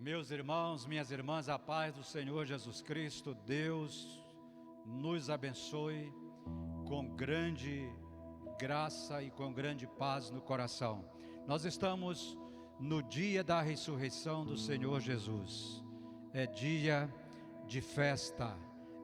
Meus irmãos, minhas irmãs, a paz do Senhor Jesus Cristo, Deus nos abençoe com grande graça e com grande paz no coração. Nós estamos no dia da ressurreição do Senhor Jesus. É dia de festa,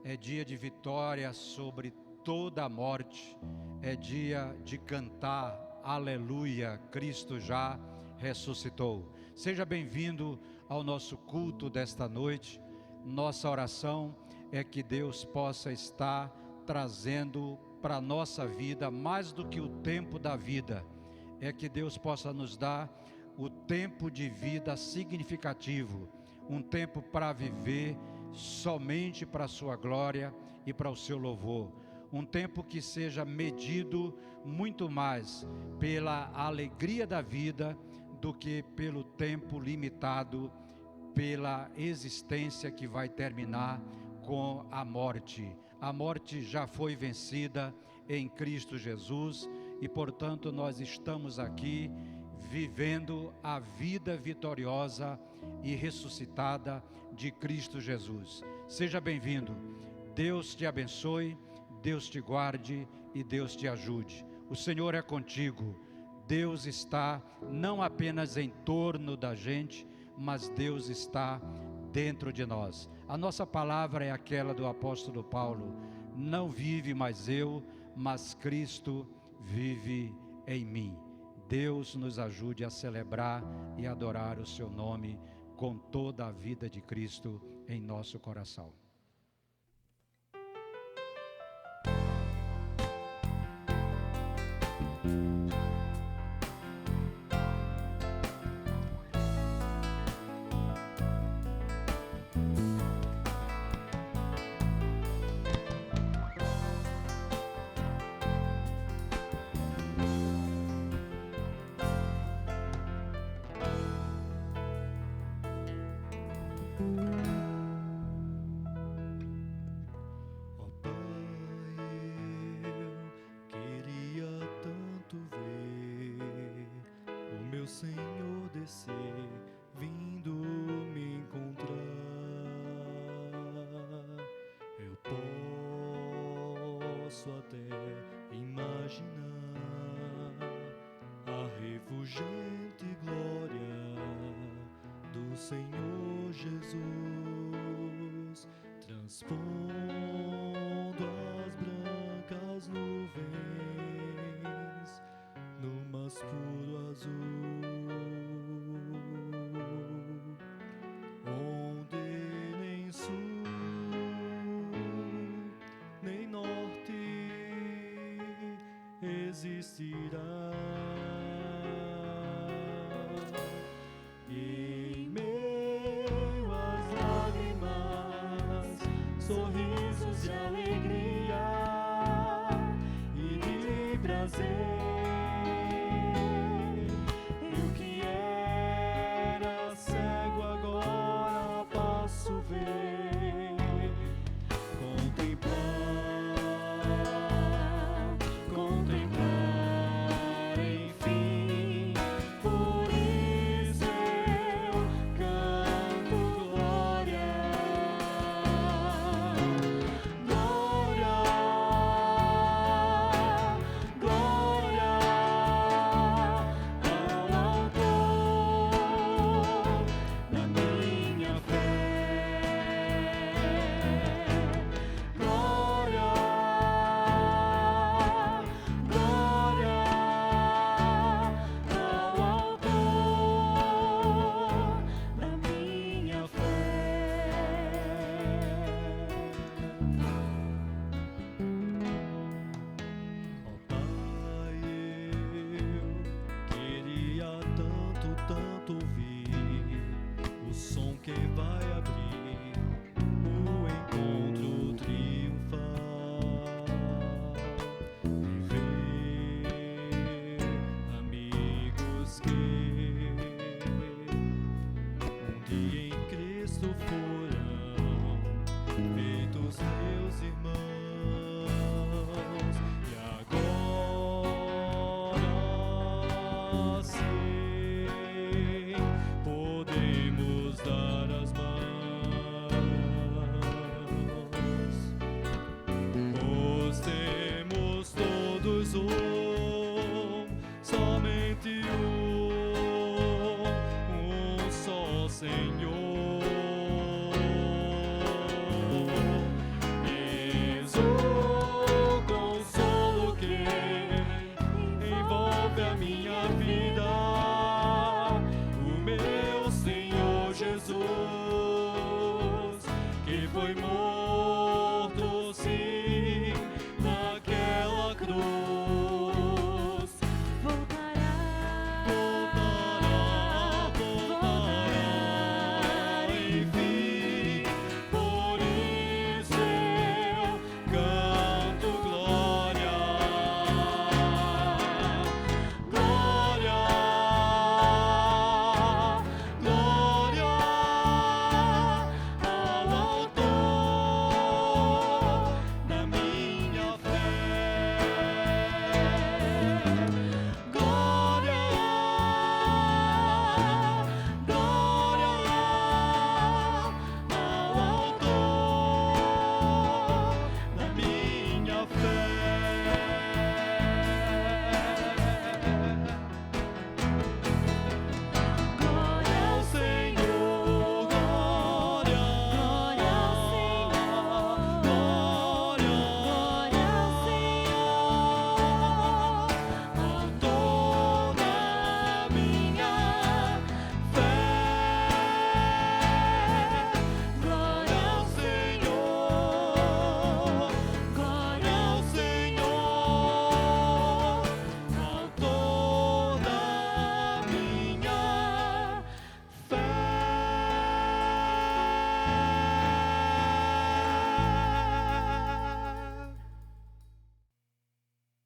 é dia de vitória sobre toda a morte, é dia de cantar, aleluia, Cristo já ressuscitou. Seja bem-vindo ao nosso culto desta noite. Nossa oração é que Deus possa estar trazendo para a nossa vida mais do que o tempo da vida, é que Deus possa nos dar o tempo de vida significativo, um tempo para viver somente para a sua glória e para o seu louvor, um tempo que seja medido muito mais pela alegria da vida do que pelo tempo limitado, pela existência que vai terminar com a morte. A morte já foi vencida em Cristo Jesus e, portanto, nós estamos aqui vivendo a vida vitoriosa e ressuscitada de Cristo Jesus. Seja bem-vindo. Deus te abençoe, Deus te guarde e Deus te ajude. O Senhor é contigo. Deus está não apenas em torno da gente, mas Deus está dentro de nós. A nossa palavra é aquela do apóstolo Paulo: não vive mais eu, mas Cristo vive em mim. Deus nos ajude a celebrar e adorar o seu nome com toda a vida de Cristo em nosso coração. Senhor descer, vindo me encontrar. Eu posso até imaginar a refulgente glória do Senhor Jesus, transpondo as brancas nuvens no mais puro azul, onde nem sul, nem norte existirá. Em meio às lágrimas, sorrisos de alegria e de prazer. Podemos dar Senhor. És o consolo que envolve a minha vida, o meu Senhor Jesus, que foi morto, sim, naquela cruz. Enfim, por isso eu canto glória, glória, glória ao autor da minha fé. Glória, glória ao autor da minha fé. Glória ao Senhor, glória, glória ao Senhor, glória, glória ao Senhor, autor da minha fé. Glória ao Senhor, glória ao Senhor, autor da minha fé.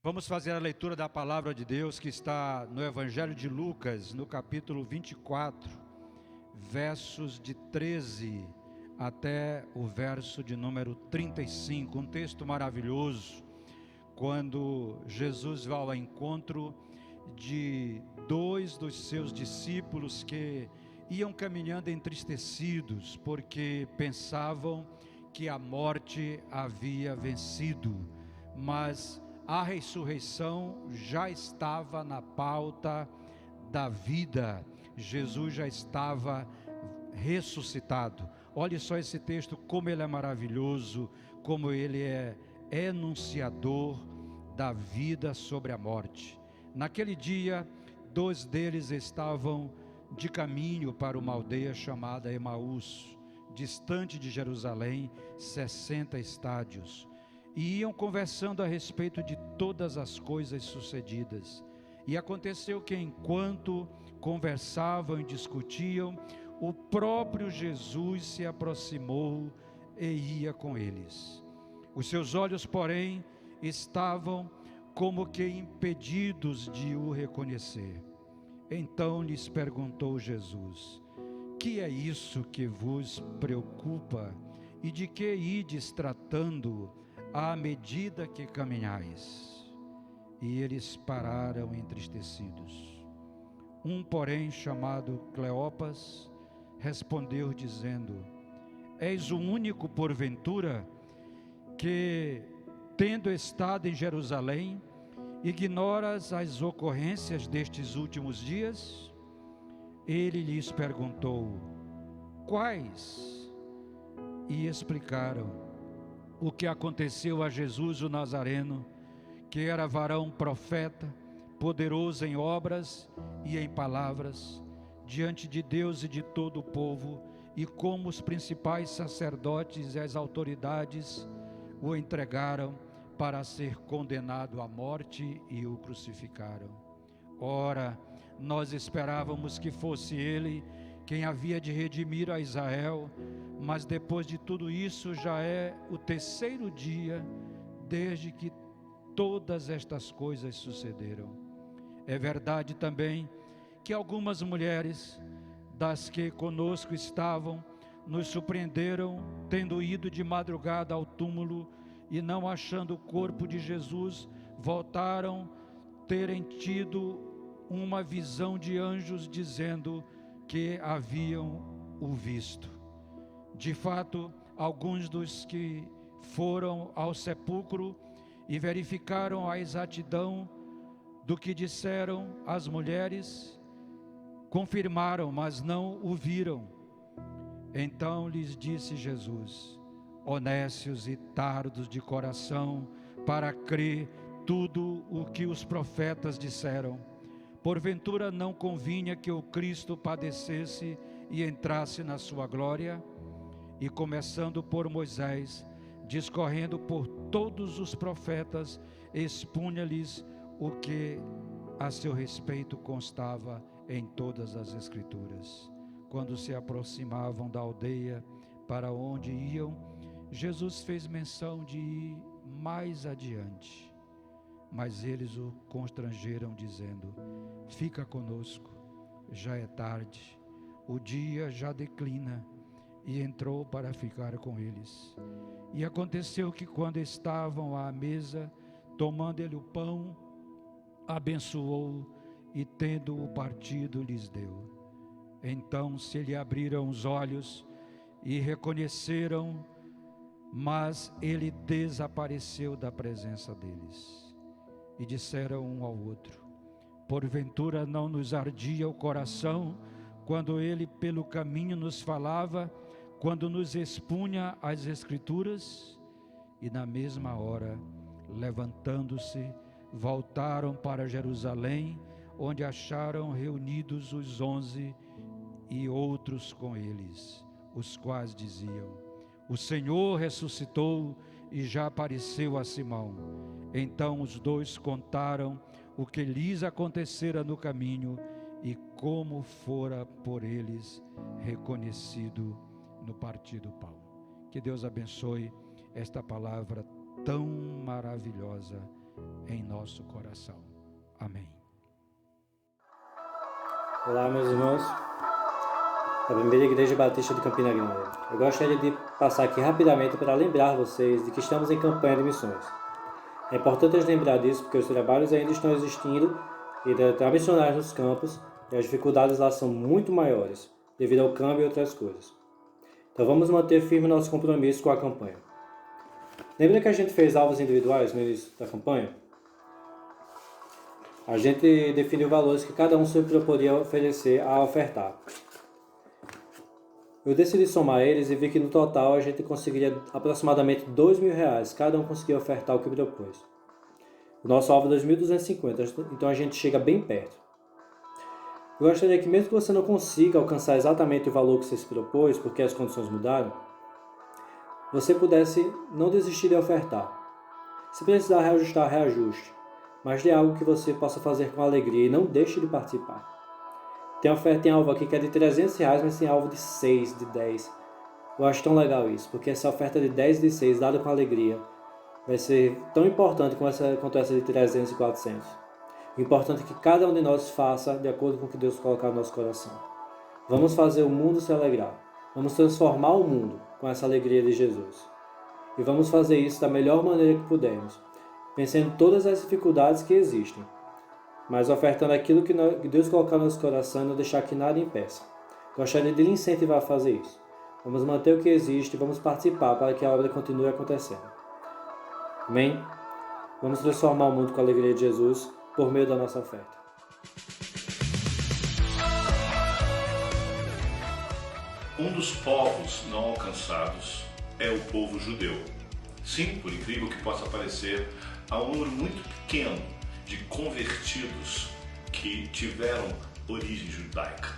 Vamos fazer a leitura da palavra de Deus que está no Evangelho de Lucas, no capítulo 24, versos de 13 até o verso de número 35. Um texto maravilhoso, quando Jesus vai ao encontro de dois dos seus discípulos que iam caminhando entristecidos, porque pensavam que a morte havia vencido, mas a ressurreição já estava na pauta da vida. Jesus já estava ressuscitado. Olhe só esse texto, como ele é maravilhoso, como ele é enunciador da vida sobre a morte. Naquele dia, dois deles estavam de caminho para uma aldeia chamada Emaús, distante de Jerusalém, 60 estádios. E iam conversando a respeito de todas as coisas sucedidas. E aconteceu que enquanto conversavam e discutiam, o próprio Jesus se aproximou e ia com eles. Os seus olhos, porém, estavam como que impedidos de o reconhecer. Então lhes perguntou Jesus: que é isso que vos preocupa? E de que ides tratando à medida que caminhais? E eles pararam entristecidos. Um, porém, chamado Cleopas, respondeu dizendo: és o único, porventura, que, tendo estado em Jerusalém, ignoras as ocorrências destes últimos dias? Ele lhes perguntou: quais? E explicaram o que aconteceu a Jesus o Nazareno, que era varão profeta, poderoso em obras e em palavras, diante de Deus e de todo o povo, e como os principais sacerdotes e as autoridades o entregaram para ser condenado à morte e o crucificaram. Ora, nós esperávamos que fosse ele quem havia de redimir a Israel, mas depois de tudo isso já é o terceiro dia desde que todas estas coisas sucederam. É verdade também que algumas mulheres das que conosco estavam nos surpreenderam, tendo ido de madrugada ao túmulo e não achando o corpo de Jesus, voltaram terem tido uma visão de anjos dizendo que haviam o visto. De fato, alguns dos que foram ao sepulcro e verificaram a exatidão do que disseram as mulheres, confirmaram, mas não o viram. Então lhes disse Jesus: honestos e tardos de coração, para crer tudo o que os profetas disseram. Porventura não convinha que o Cristo padecesse e entrasse na sua glória? E começando por Moisés, discorrendo por todos os profetas, expunha-lhes o que a seu respeito constava em todas as Escrituras. Quando se aproximavam da aldeia para onde iam, Jesus fez menção de ir mais adiante. Mas eles o constrangeram, dizendo: fica conosco, já é tarde, o dia já declina. E entrou para ficar com eles. E aconteceu que, quando estavam à mesa, tomando ele o pão, abençoou e, tendo-o partido, lhes deu. Então se lhe abriram os olhos e reconheceram, mas ele desapareceu da presença deles. E disseram um ao outro: porventura não nos ardia o coração quando ele pelo caminho nos falava, quando nos expunha as Escrituras? E na mesma hora, levantando-se, voltaram para Jerusalém, onde acharam reunidos os 11 e outros com eles, os quais diziam: o Senhor ressuscitou e já apareceu a Simão. Então os dois contaram o que lhes acontecera no caminho e como fora por eles reconhecido no partir do pão. Que Deus abençoe esta palavra tão maravilhosa em nosso coração. Amém. Olá, meus irmãos da Primeira Igreja Batista de Campina Grande. Eu gostaria de passar aqui rapidamente para lembrar vocês de que estamos em campanha de missões. É importante lembrar disso porque os trabalhos ainda estão existindo e tratar missionários nos campos, e as dificuldades lá são muito maiores devido ao câmbio e outras coisas. Então vamos manter firme nosso compromisso com a campanha. Lembra que a gente fez alvos individuais no início da campanha? A gente definiu valores que cada um se proporia oferecer a ofertar. Eu decidi somar eles e vi que no total a gente conseguiria aproximadamente R$2.000, cada um conseguia ofertar o que propôs. O nosso alvo é 2.250, então a gente chega bem perto. Eu gostaria que, mesmo que você não consiga alcançar exatamente o valor que você se propôs, porque as condições mudaram, você pudesse não desistir de ofertar. Se precisar reajustar, reajuste, mas de algo que você possa fazer com alegria e não deixe de participar. Tem alvo aqui que é de R$300, mas tem alvo de 6, de 10. Eu acho tão legal isso, porque essa oferta de 10 e de 6, dada com alegria, vai ser tão importante quanto essa de 300 e 400. O importante é que cada um de nós faça de acordo com o que Deus colocar no nosso coração. Vamos fazer o mundo se alegrar. Vamos transformar o mundo com essa alegria de Jesus. E vamos fazer isso da melhor maneira que pudermos, pensando em todas as dificuldades que existem, mas ofertando aquilo que Deus colocar no nosso coração e não deixar que nada impeça. Gostaria de lhe incentivar a fazer isso. Vamos manter o que existe e vamos participar para que a obra continue acontecendo. Amém? Vamos transformar o mundo com a alegria de Jesus por meio da nossa oferta. Um dos povos não alcançados é o povo judeu. Sim, por incrível que possa parecer, há um número muito pequeno de convertidos que tiveram origem judaica.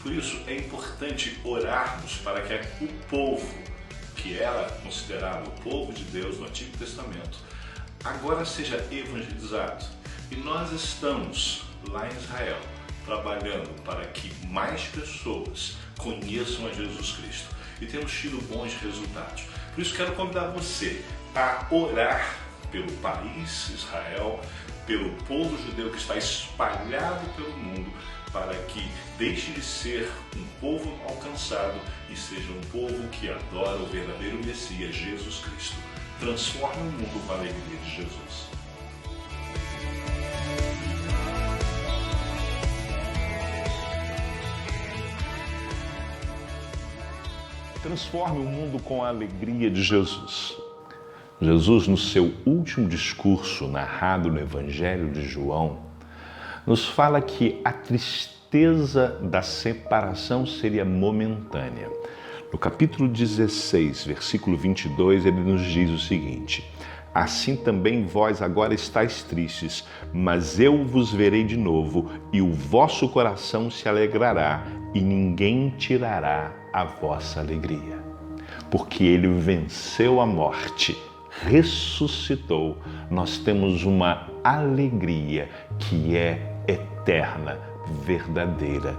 Por isso é importante orarmos para que o povo, que era considerado o povo de Deus no Antigo Testamento, agora seja evangelizado. E nós estamos lá em Israel trabalhando para que mais pessoas conheçam a Jesus Cristo. E temos tido bons resultados. Por isso quero convidar você a orar pelo país Israel, pelo povo judeu que está espalhado pelo mundo, para que deixe de ser um povo alcançado e seja um povo que adora o verdadeiro Messias, Jesus Cristo. Transforme o mundo com a alegria de Jesus. Transforme o mundo com a alegria de Jesus. Jesus, no seu último discurso narrado no Evangelho de João, nos fala que a tristeza da separação seria momentânea. No capítulo 16, versículo 22, ele nos diz o seguinte: assim também vós agora estáis tristes, mas eu vos verei de novo, e o vosso coração se alegrará, e ninguém tirará a vossa alegria. Porque ele venceu a morte, ressuscitou, nós temos uma alegria que é eterna, verdadeira.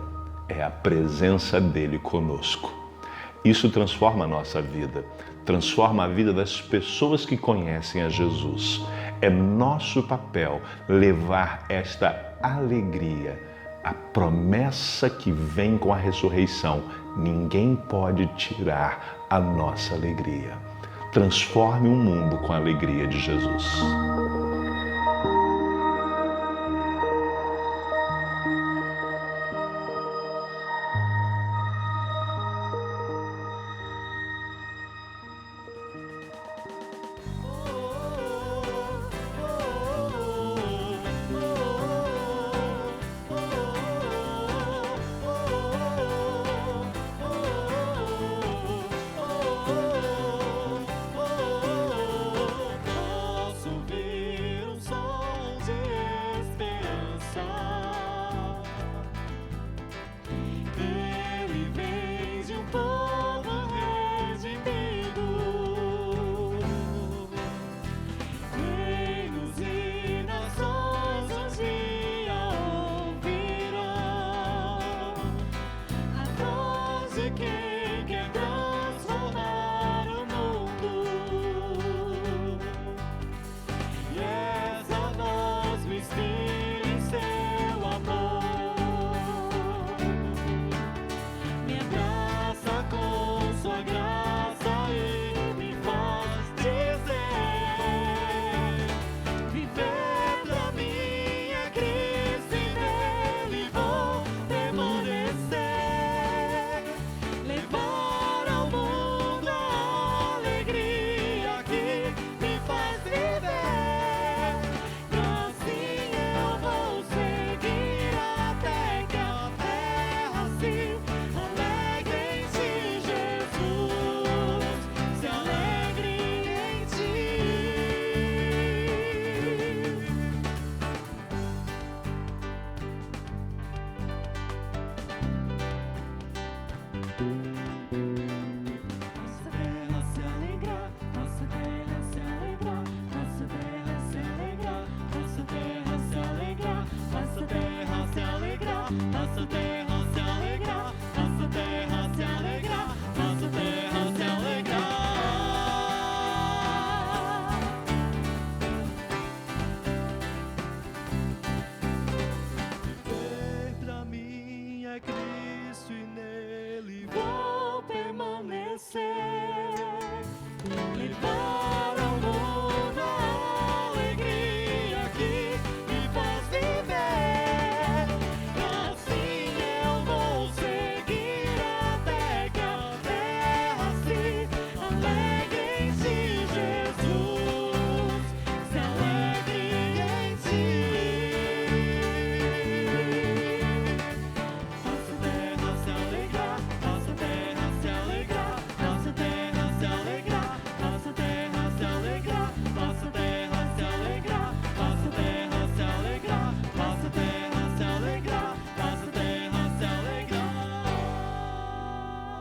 É a presença dele conosco. Isso transforma a nossa vida, transforma a vida das pessoas que conhecem a Jesus. É nosso papel levar esta alegria, a promessa que vem com a ressurreição. Ninguém pode tirar a nossa alegria. Transforme o mundo com a alegria de Jesus.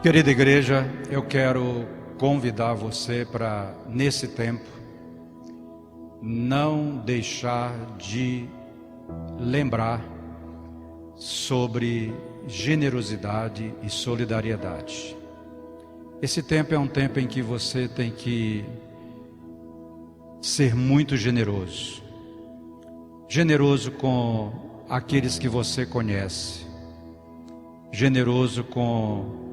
Querida igreja, eu quero convidar você para, nesse tempo, não deixar de lembrar sobre generosidade e solidariedade. Esse tempo é um tempo em que você tem que ser muito generoso. Generoso com aqueles que você conhece. Generoso com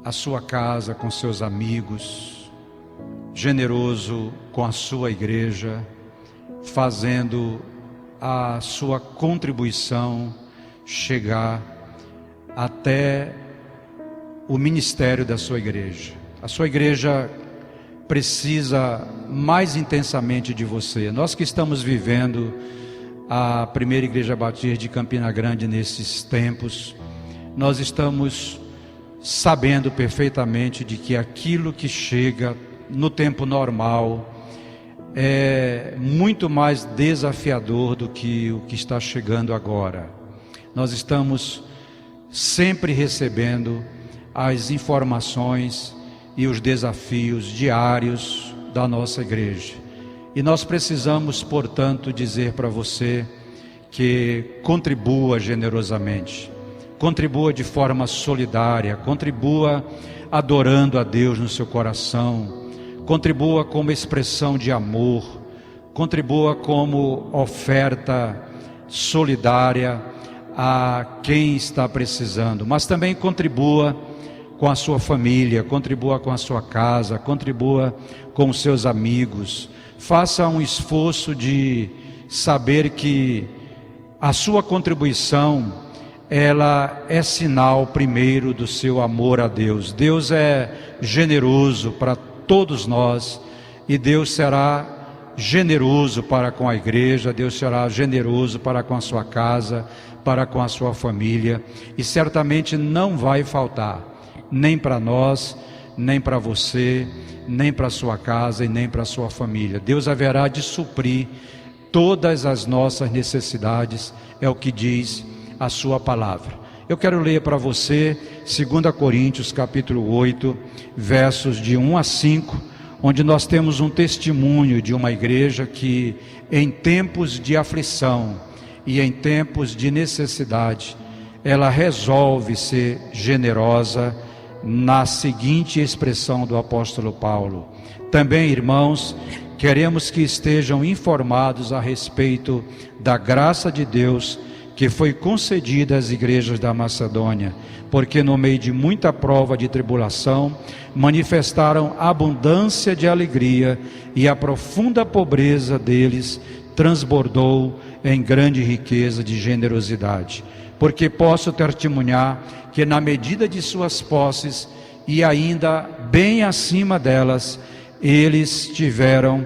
a sua casa, com seus amigos, generoso com a sua igreja, fazendo a sua contribuição chegar até o ministério da sua igreja. A sua igreja precisa mais intensamente de você. Nós que estamos vivendo a primeira igreja batista de Campina Grande nesses tempos, nós estamos sabendo perfeitamente de que aquilo que chega no tempo normal é muito mais desafiador do que o que está chegando agora. Nós estamos sempre recebendo as informações e os desafios diários da nossa igreja. E nós precisamos, portanto, dizer para você que contribua generosamente, contribua de forma solidária, contribua adorando a Deus no seu coração, contribua como expressão de amor, contribua como oferta solidária a quem está precisando, mas também contribua com a sua família, contribua com a sua casa, contribua com os seus amigos. Faça um esforço de saber que a sua contribuição, ela é sinal primeiro do seu amor a Deus. Deus é generoso para todos nós e Deus será generoso para com a igreja, Deus será generoso para com a sua casa, para com a sua família, e certamente não vai faltar, nem para nós, nem para você, nem para a sua casa e nem para a sua família. Deus haverá de suprir todas as nossas necessidades, é o que diz a sua palavra. Eu quero ler para você 2 Coríntios capítulo 8, versos de 1 a 5, onde nós temos um testemunho de uma igreja que em tempos de aflição e em tempos de necessidade, ela resolve ser generosa na seguinte expressão do apóstolo Paulo: também, irmãos, queremos que estejam informados a respeito da graça de Deus que foi concedida às igrejas da Macedônia, porque no meio de muita prova de tribulação, manifestaram abundância de alegria, e a profunda pobreza deles transbordou em grande riqueza de generosidade. Porque posso testemunhar que na medida de suas posses, e ainda bem acima delas, eles tiveram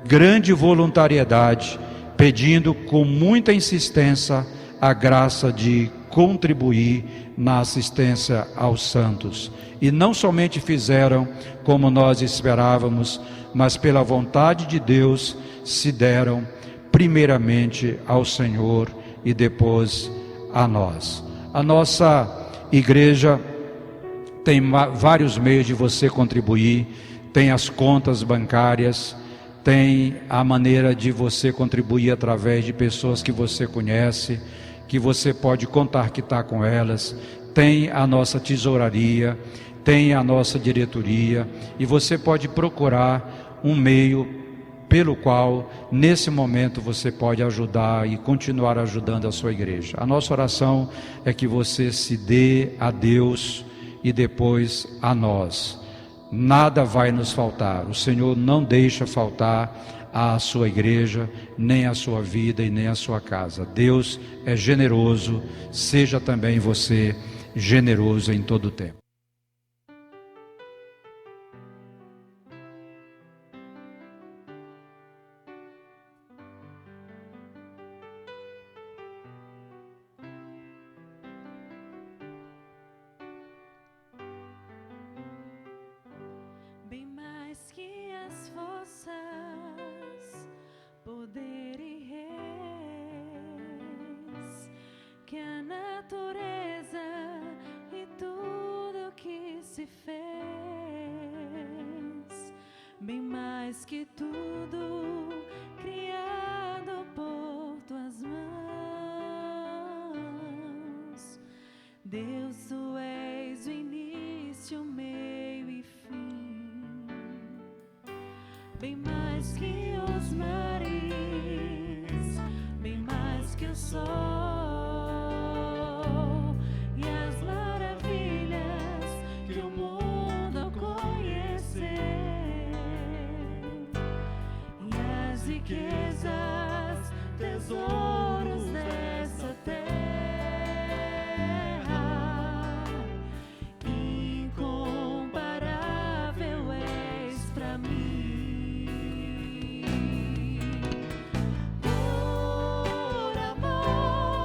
grande voluntariedade, pedindo com muita insistência a graça de contribuir na assistência aos santos. E não somente fizeram como nós esperávamos, mas pela vontade de Deus se deram primeiramente ao Senhor e depois a nós. A nossa igreja tem vários meios de você contribuir, tem as contas bancárias, tem a maneira de você contribuir através de pessoas que você conhece, que você pode contar que está com elas, tem a nossa tesouraria, tem a nossa diretoria, e você pode procurar um meio pelo qual nesse momento você pode ajudar e continuar ajudando a sua igreja. A nossa oração é que você se dê a Deus e depois a nós. Nada vai nos faltar, o Senhor não deixa faltar a sua igreja, nem a sua vida e nem a sua casa. Deus é generoso, seja também você generoso em todo o tempo. Bem mais que as forças, poder e reis, que a natureza e tudo que se fez, bem mais que tudo criado por tuas mãos. Deus, tu és o início, o meio e fim, bem mais que os mares, bem mais que o sol e as maravilhas que o mundo conhecer, e as riquezas, tesouros dessa terra, incomparável és pra mim. Por amor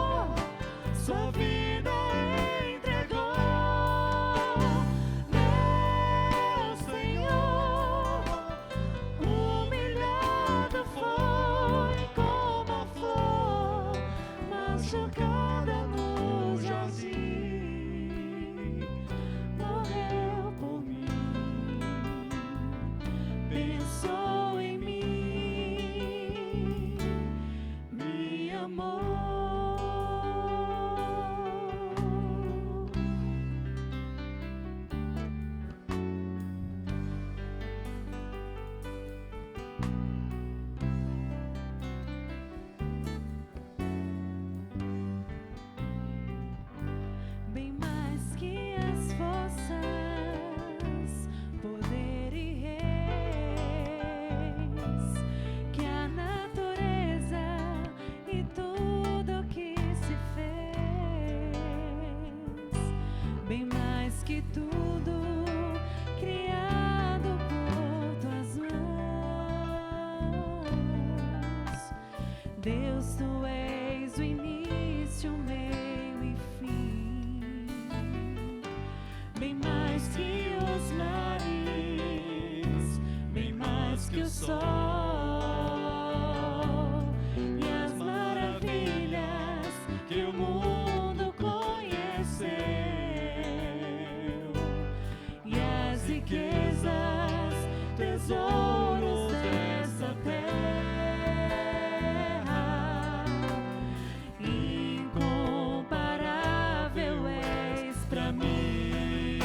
Deus, tu és o início, o meio e fim, bem mais que os mares, bem mais que o sol e as maravilhas que o mundo conheceu, e as riquezas, tesouros dessa terra. Incomparável és pra mim.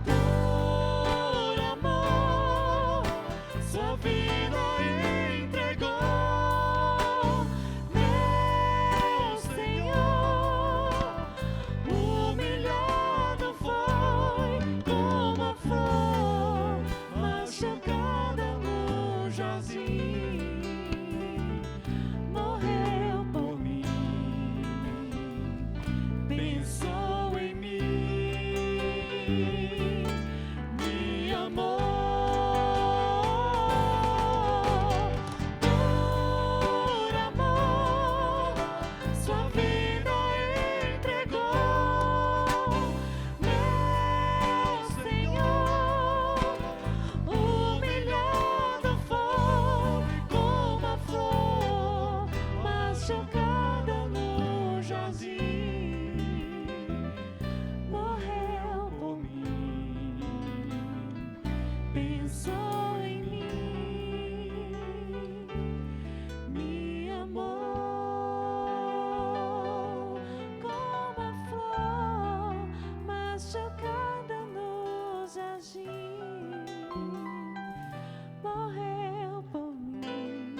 Por amor, sua vida entregou, meu Senhor. Humilhado foi como a flor, machucada no jardim, morreu por mim, pensou em mim, me amou. Por amor, sua vida entregou, meu Senhor. Humilhado foi como a flor, machucada no jardim, morreu por mim, pensou em mim, me amou. Como a flor machucada no jardim, morreu por mim,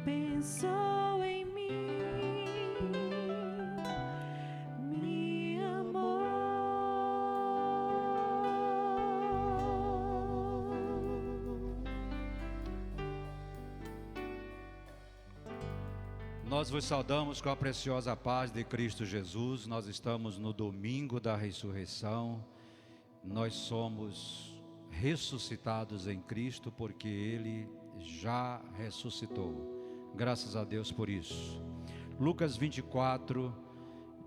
pensou em mim, me amou. Nós vos saudamos com a preciosa paz de Cristo Jesus. Nós estamos no domingo da ressurreição. Nós somos ressuscitados em Cristo porque Ele já ressuscitou. Graças a Deus por isso. Lucas 24,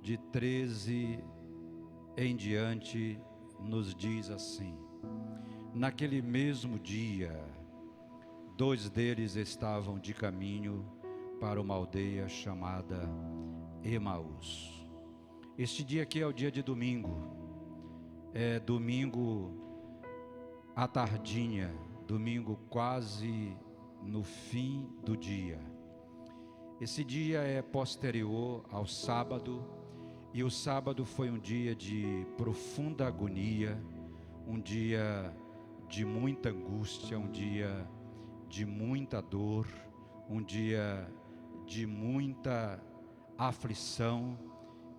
de 13 em diante, nos diz assim: naquele mesmo dia, 2 deles estavam de caminho para uma aldeia chamada Emaús. Este dia aqui é o dia de domingo. É domingo à tardinha, domingo quase no fim do dia. Esse dia é posterior ao sábado, e o sábado foi um dia de profunda agonia, um dia de muita angústia, um dia de muita dor, um dia de muita aflição,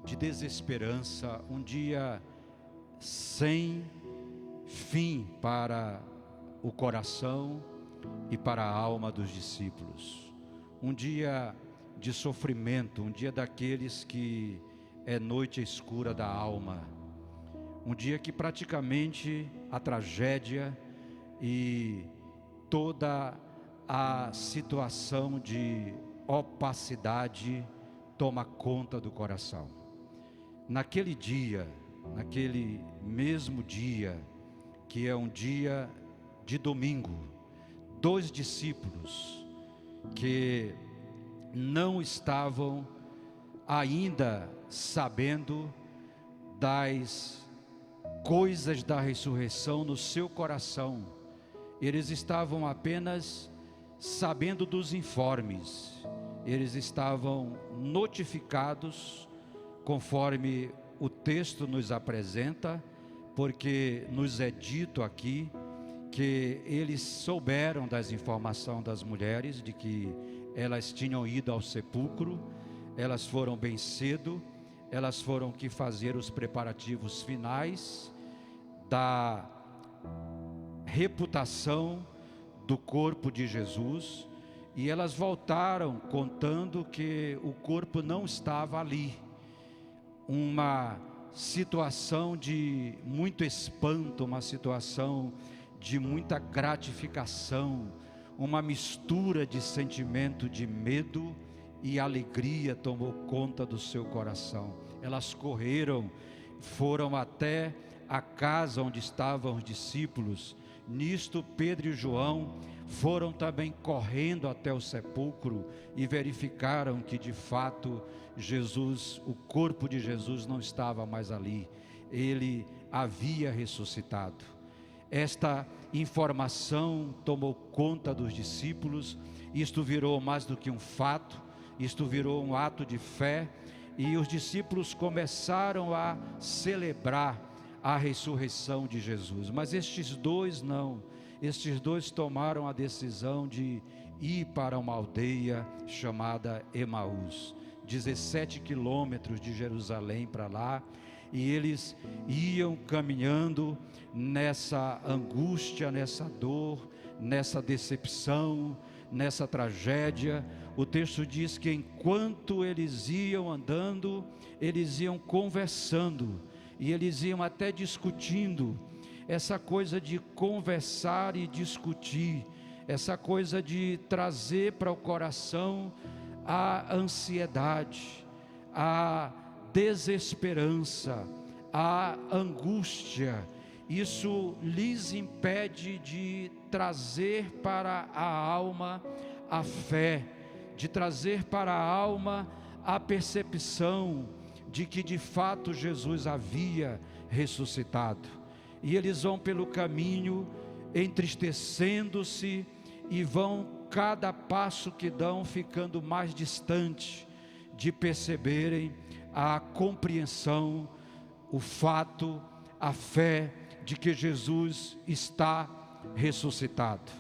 de desesperança, um dia sem fim para o coração e para a alma dos discípulos. Um dia de sofrimento, um dia daqueles que é noite escura da alma. Um dia que praticamente a tragédia e toda a situação de opacidade toma conta do coração. Naquele dia, naquele mesmo dia, que é um dia de domingo, 2 discípulos que não estavam ainda sabendo das coisas da ressurreição no seu coração, eles estavam apenas sabendo dos informes, eles estavam notificados conforme o texto nos apresenta, porque nos é dito aqui que eles souberam das informações das mulheres, de que elas tinham ido ao sepulcro, elas foram bem cedo, elas foram que fazer os preparativos finais da reputação do corpo de Jesus, e elas voltaram contando que o corpo não estava ali. Uma situação de muito espanto, uma situação de muita gratificação, uma mistura de sentimento de medo e alegria tomou conta do seu coração. Elas correram, foram até a casa onde estavam os discípulos. Nisto Pedro e João foram também correndo até o sepulcro e verificaram que de fato Jesus, o corpo de Jesus não estava mais ali, ele havia ressuscitado. Esta informação tomou conta dos discípulos. Isto virou mais do que um fato, isto virou um ato de fé, e os discípulos começaram a celebrar a ressurreição de Jesus. Mas estes dois não, estes dois tomaram a decisão de ir para uma aldeia chamada Emaús, 17 quilômetros de Jerusalém para lá, e eles iam caminhando nessa angústia, nessa dor, nessa decepção, nessa tragédia. O texto diz que enquanto eles iam andando, eles iam conversando, e eles iam até discutindo. Essa coisa de conversar e discutir, essa coisa de trazer para o coração a ansiedade, a desesperança, a angústia, isso lhes impede de trazer para a alma a fé, de trazer para a alma a percepção de que de fato Jesus havia ressuscitado. E eles vão pelo caminho entristecendo-se e vão, cada passo que dão, ficando mais distante de perceberem a compreensão, o fato, a fé de que Jesus está ressuscitado.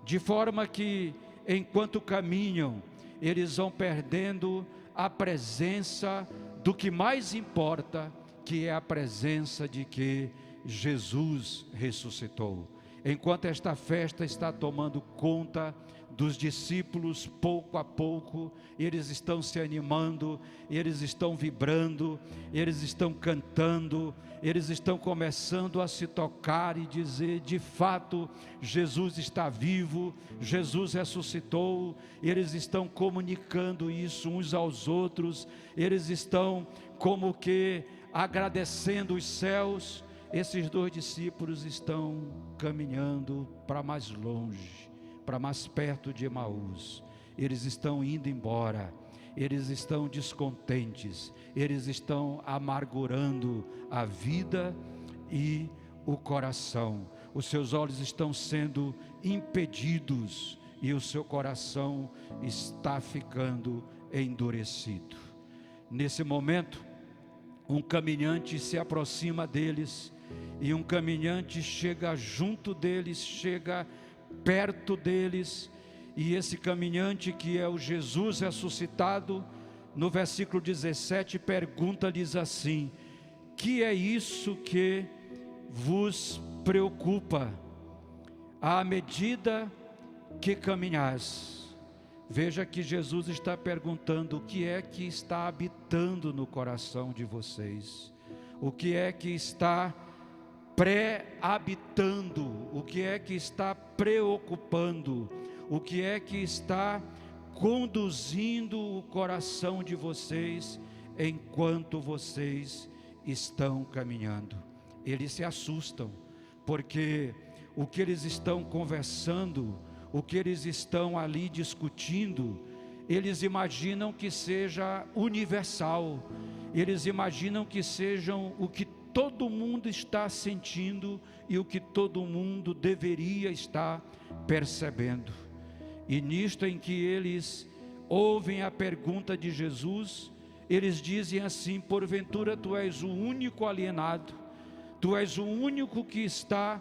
De forma que, enquanto caminham, eles vão perdendo a presença do que mais importa, que é a presença de que Jesus ressuscitou. Enquanto esta festa está tomando conta dos discípulos, pouco a pouco, eles estão se animando, eles estão vibrando, eles estão cantando, eles estão começando a se tocar e dizer: de fato, Jesus está vivo, Jesus ressuscitou. Eles estão comunicando isso uns aos outros, eles estão como que agradecendo os céus. Esses dois discípulos estão caminhando para mais longe, para mais perto de Emaús. Eles estão indo embora, eles estão descontentes, eles estão amargurando a vida e o coração. Os seus olhos estão sendo impedidos e o seu coração está ficando endurecido. Nesse momento, um caminhante se aproxima deles, e um caminhante chega junto deles, chega perto deles, e esse caminhante, que é o Jesus ressuscitado, no versículo 17 pergunta-lhes assim: que é isso que vos preocupa à medida que caminhais? Veja que Jesus está perguntando o que é que está habitando no coração de vocês, o que é que está pré-habitando, o que é que está preocupando, o que é que está conduzindo o coração de vocês enquanto vocês estão caminhando. Eles se assustam, porque o que eles estão conversando, o que eles estão ali discutindo, eles imaginam que seja universal, eles imaginam que sejam o que todo mundo está sentindo e o que todo mundo deveria estar percebendo. E nisto em que eles ouvem a pergunta de Jesus, eles dizem assim: porventura tu és o único alienado, tu és o único que está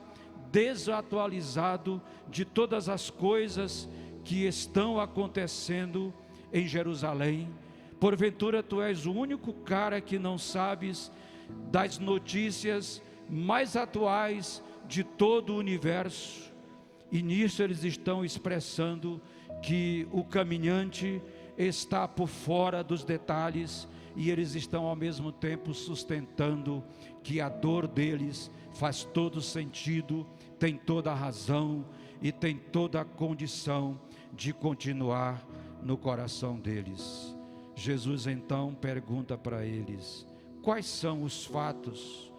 desatualizado de todas as coisas que estão acontecendo em Jerusalém. Porventura tu és o único cara que não sabes das notícias mais atuais de todo o universo. E nisso eles estão expressando que o caminhante está por fora dos detalhes, e eles estão ao mesmo tempo sustentando que a dor deles faz todo sentido, tem toda a razão. e tem toda a condição de continuar no coração deles. Jesus então pergunta para eles: quais são os fatos?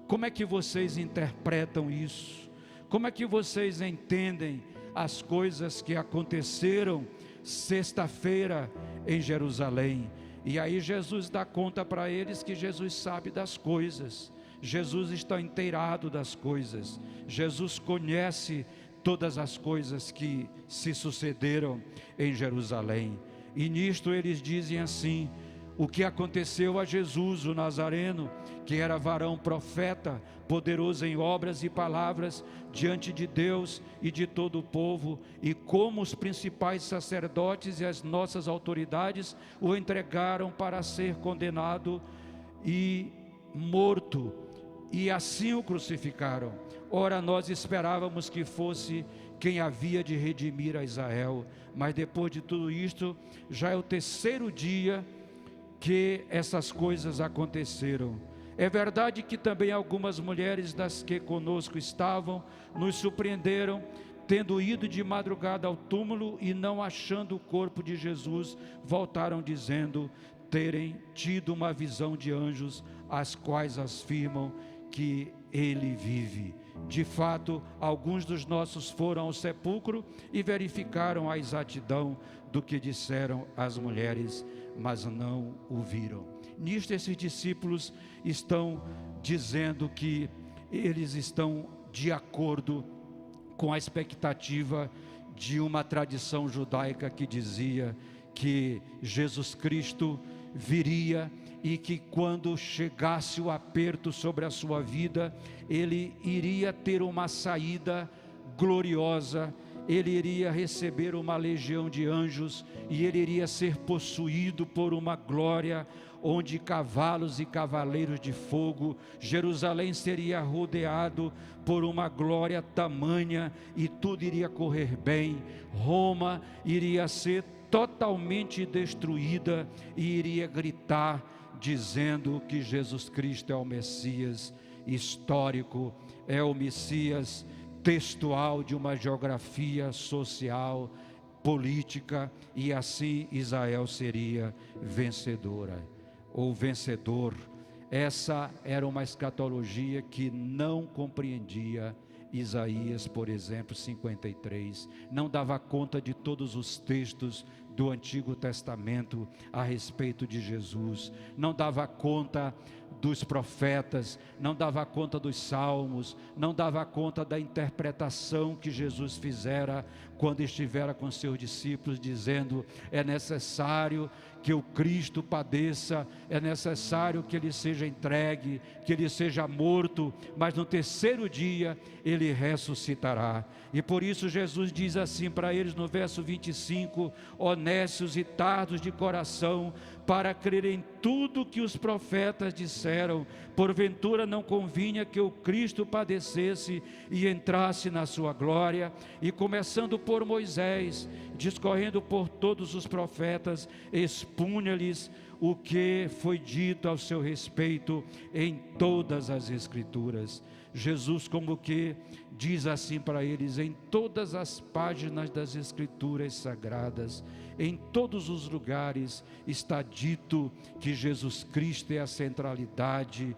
Como é que vocês interpretam isso? Como é que vocês entendem as coisas que aconteceram sexta-feira em Jerusalém? E aí Jesus dá conta para eles que Jesus sabe das coisas, Jesus está inteirado das coisas, Jesus conhece todas as coisas que se sucederam em Jerusalém. E nisto eles dizem assim: o que aconteceu a Jesus, o Nazareno, que era varão profeta, poderoso em obras e palavras diante de Deus e de todo o povo, e como os principais sacerdotes e as nossas autoridades o entregaram para ser condenado e morto, e assim o crucificaram. Ora, nós esperávamos que fosse quem havia de redimir a Israel, mas depois de tudo isto, já é o terceiro dia que essas coisas aconteceram. É verdade que também algumas mulheres das que conosco estavam nos surpreenderam, tendo ido de madrugada ao túmulo e não achando o corpo de Jesus, voltaram dizendo terem tido uma visão de anjos, as quais afirmam que ele vive. De fato, alguns dos nossos foram ao sepulcro e verificaram a exatidão do que disseram as mulheres, mas não o viram. Nisto, esses discípulos estão dizendo que eles estão de acordo com a expectativa de uma tradição judaica que dizia que Jesus Cristo viria e que quando chegasse o aperto sobre a sua vida, ele iria ter uma saída gloriosa, ele iria receber uma legião de anjos e ele iria ser possuído por uma glória, onde cavalos e cavaleiros de fogo, Jerusalém seria rodeado por uma glória tamanha e tudo iria correr bem, Roma iria ser totalmente destruída e iria gritar dizendo que Jesus Cristo é o Messias histórico, é o Messias textual de uma geografia social, política, e assim Israel seria vencedora ou vencedor. Essa era uma escatologia que não compreendia Isaías, por exemplo, 53, não dava conta de todos os textos do Antigo Testamento a respeito de Jesus, não dava conta dos profetas, não dava conta dos salmos, não dava conta da interpretação que Jesus fizera quando estivera com seus discípulos, dizendo: é necessário que o Cristo padeça, é necessário que ele seja entregue, que ele seja morto, mas no terceiro dia ele ressuscitará. E por isso Jesus diz assim para eles no verso 25: honestos e tardos de coração, para crer em tudo que os profetas disseram, porventura não convinha que o Cristo padecesse e entrasse na sua glória? E começando por Moisés, discorrendo por todos os profetas, expunha-lhes o que foi dito ao seu respeito em todas as Escrituras. Jesus como que diz assim para eles: em todas as páginas das Escrituras sagradas, em todos os lugares está dito que Jesus Cristo é a centralidade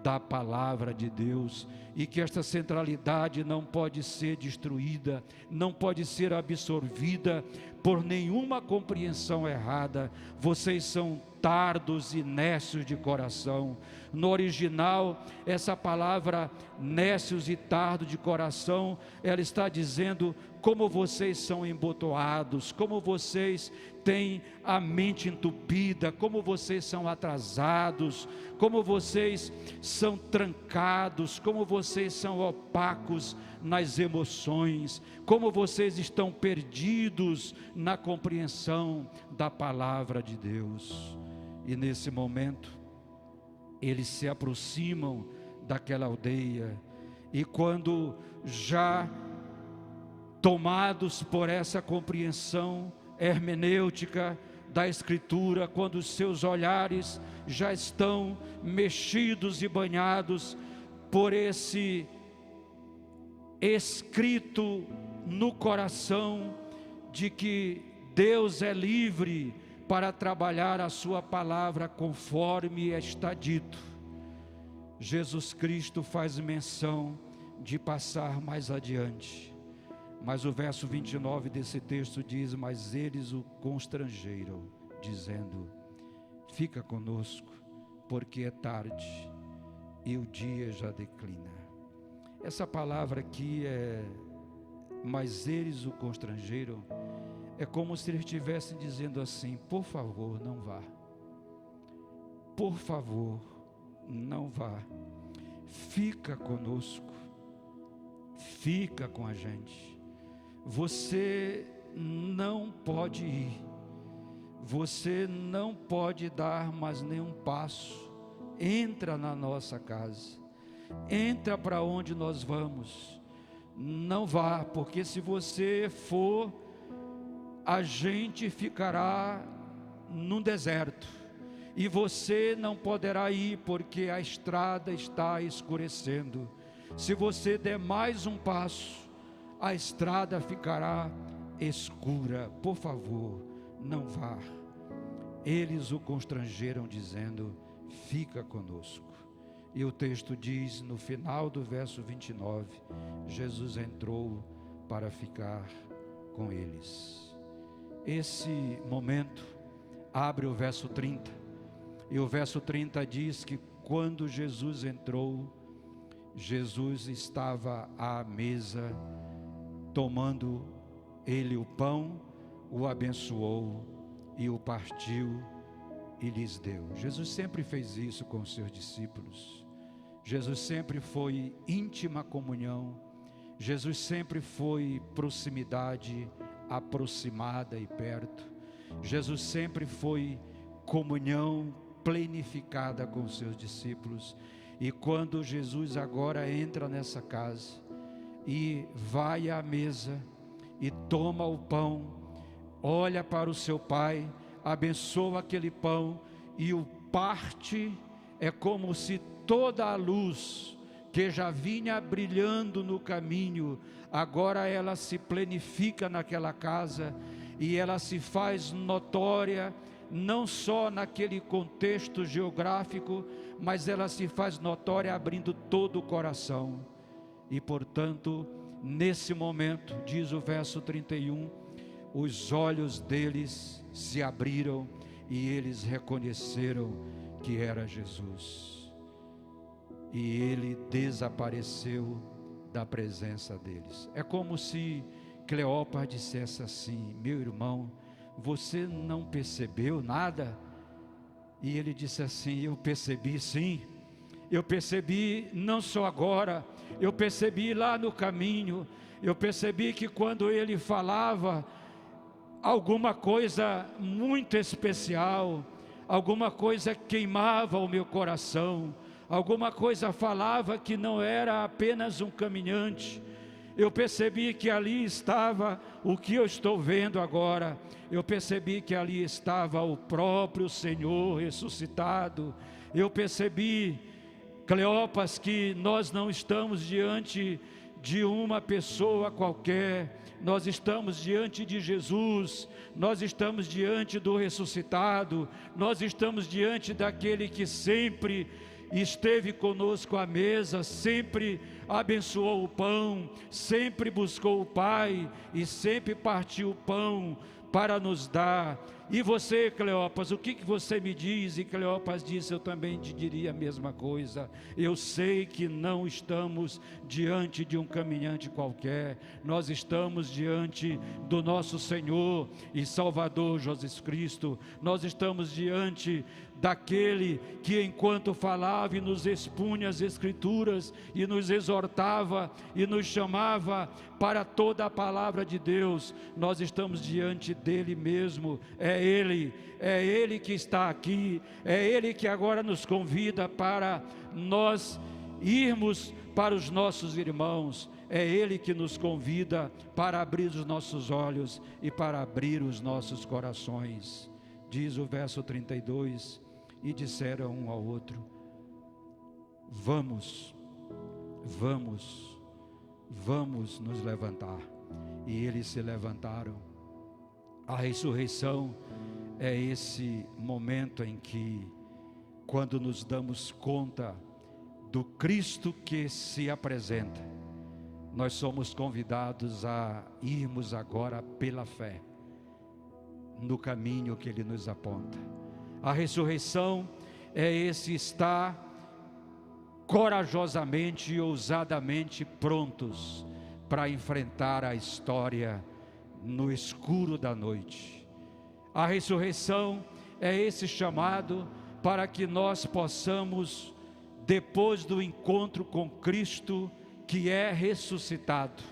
da palavra de Deus, e que esta centralidade não pode ser destruída, não pode ser absorvida por nenhuma compreensão errada. Vocês são tardos e nécios de coração. No original, essa palavra nécios e tardo de coração, ela está dizendo como vocês são embotoados, como vocês têm a mente entupida, como vocês são atrasados, como vocês são trancados, como vocês são opacos nas emoções, como vocês estão perdidos na compreensão da palavra de Deus. E nesse momento, eles se aproximam daquela aldeia, e quando já tomados por essa compreensão hermenêutica da Escritura, quando os seus olhares já estão mexidos e banhados por esse escrito no coração de que Deus é livre para trabalhar a sua palavra conforme está dito, Jesus Cristo faz menção de passar mais adiante. Mas o verso 29 desse texto diz: mas eles o constrangeram, dizendo: fica conosco, porque é tarde e o dia já declina. Essa palavra aqui mas eles o constrangeram, é como se eles estivessem dizendo assim: por favor, não vá. Por favor, não vá. Fica conosco. Fica com a gente. Você não pode ir. Você não pode dar mais nenhum passo. Entra na nossa casa. Entra para onde nós vamos. Não vá, porque se você for, a gente ficará num deserto. E você não poderá ir, porque a estrada está escurecendo. Se você der mais um passo, a estrada ficará escura. Por favor, não vá. Eles o constrangeram, dizendo: fica conosco. E o texto diz, no final do verso 29, Jesus entrou para ficar com eles. Esse momento abre o verso 30. E o verso 30 diz que quando Jesus entrou, Jesus estava à mesa, tomando ele o pão, o abençoou e o partiu e lhes deu. Jesus sempre fez isso com os seus discípulos. Jesus sempre foi íntima comunhão. Jesus sempre foi proximidade aproximada e perto. Jesus sempre foi comunhão plenificada com os seus discípulos. E quando Jesus agora entra nessa casa e vai à mesa e toma o pão, olha para o seu Pai, abençoa aquele pão e o parte, é como se toda a luz que já vinha brilhando no caminho, agora ela se plenifica naquela casa e ela se faz notória, não só naquele contexto geográfico, mas ela se faz notória abrindo todo o coração. E portanto, nesse momento, diz o verso 31, os olhos deles se abriram e eles reconheceram que era Jesus. E ele desapareceu da presença deles. É como se Cleópatra dissesse assim: meu irmão, você não percebeu nada? E ele disse assim: eu percebi sim. Eu percebi não só agora, eu percebi lá no caminho. Eu percebi que quando ele falava alguma coisa muito especial, alguma coisa queimava o meu coração, alguma coisa falava que não era apenas um caminhante. Eu percebi que ali estava o que eu estou vendo agora. Eu percebi que ali estava o próprio Senhor ressuscitado. Eu percebi, Cleópas, que nós não estamos diante de uma pessoa qualquer. Nós estamos diante de Jesus. Nós estamos diante do ressuscitado. Nós estamos diante daquele que sempre esteve conosco à mesa, sempre abençoou o pão, sempre buscou o Pai e sempre partiu o pão para nos dar. E você, Cleópas, o que você me diz? E Cleópas disse: eu também te diria a mesma coisa. Eu sei que não estamos diante de um caminhante qualquer, nós estamos diante do nosso Senhor e Salvador Jesus Cristo. Nós estamos diante daquele que, enquanto falava e nos expunha as Escrituras e nos exortava e nos chamava para toda a palavra de Deus, nós estamos diante dele mesmo. É Ele que está aqui, é Ele que agora nos convida para nós irmos para os nossos irmãos. É Ele que nos convida para abrir os nossos olhos e para abrir os nossos corações. Diz o verso 32, e disseram um ao outro: vamos nos levantar. e eles se levantaram. A ressurreição é esse momento em que, quando nos damos conta do Cristo que se apresenta, nós somos convidados a irmos agora pela fé no caminho que Ele nos aponta. A ressurreição é esse estar corajosamente e ousadamente prontos para enfrentar a história no escuro da noite. A ressurreição é esse chamado para que nós possamos, depois do encontro com Cristo, que é ressuscitado,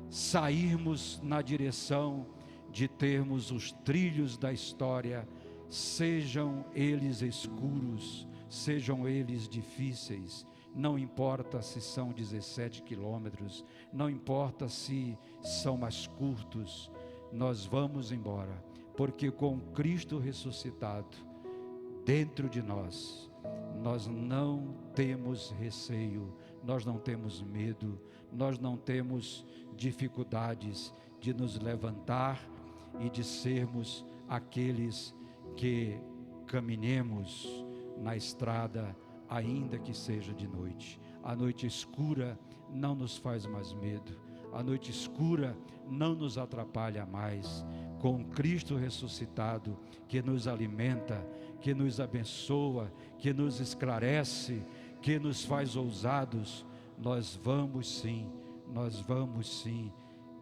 sairmos na direção de termos os trilhos da história, sejam eles escuros, sejam eles difíceis, não importa se são 17 quilômetros, não importa se são mais curtos, nós vamos embora, porque com Cristo ressuscitado dentro de nós, nós não temos receio, nós não temos medo, nós não temos dificuldades de nos levantar e de sermos aqueles que caminhemos na estrada, ainda que seja de noite. A noite escura não nos faz mais medo, a noite escura não nos atrapalha mais. Com Cristo ressuscitado, que nos alimenta, que nos abençoa, que nos esclarece, que nos faz ousados, nós vamos sim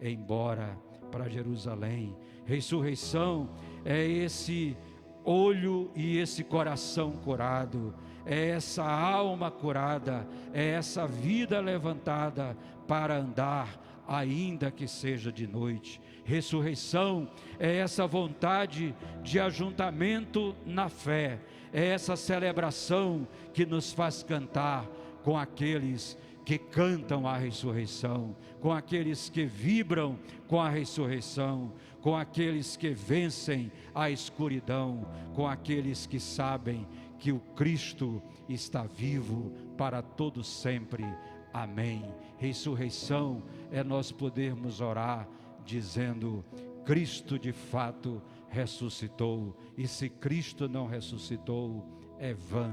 embora para Jerusalém. Ressurreição é esse olho e esse coração curado, é essa alma curada, é essa vida levantada para andar, ainda que seja de noite. Ressurreição é essa vontade de ajuntamento na fé, é essa celebração que nos faz cantar com aqueles que cantam a ressurreição, com aqueles que vibram com a ressurreição, com aqueles que vencem a escuridão, com aqueles que sabem que o Cristo está vivo para todo sempre. Amém. Ressurreição é nós podermos orar dizendo: Cristo de fato ressuscitou, e se Cristo não ressuscitou, é vã